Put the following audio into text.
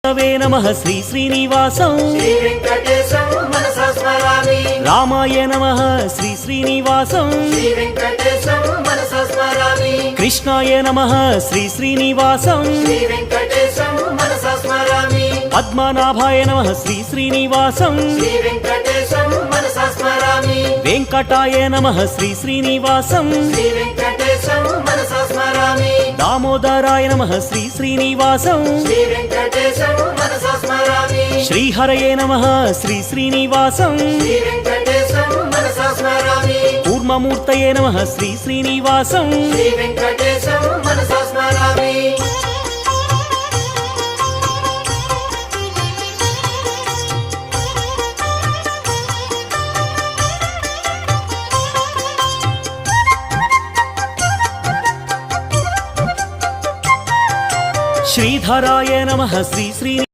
नमः श्री श्रीनिवासं श्री वेंकटेशं मनसा स्मरामि। रामाय नमः श्री श्रीनिवासं श्री वेंकटेशं मनसा स्मरामि। कृष्णाय नमः श्री श्रीनिवासं श्री वेंकटेशं मनसा स्मरामि। पद्मनाभाय नमः श्री श्रीनिवासं श्री वेंकटेशं मनसा स्मरामि। वेंकटाय नमः श्री श्रीनिवासं श्री वेंकटेशं मनसा स्मरामि। दामोदराय नमः श्री श्रीनिवासं श्री वेंकटेशं मनसा स्मरामि। श्रीहरये नमः श्री श्रीनिवासं श्री वेंकटेशं मनसा स्मरामि। कूर्ममूर्तये नमः श्री श्रीनिवासं श्री वेंकटेशं मनसा स्मरामि। श्रीधराय नमः श्री श्री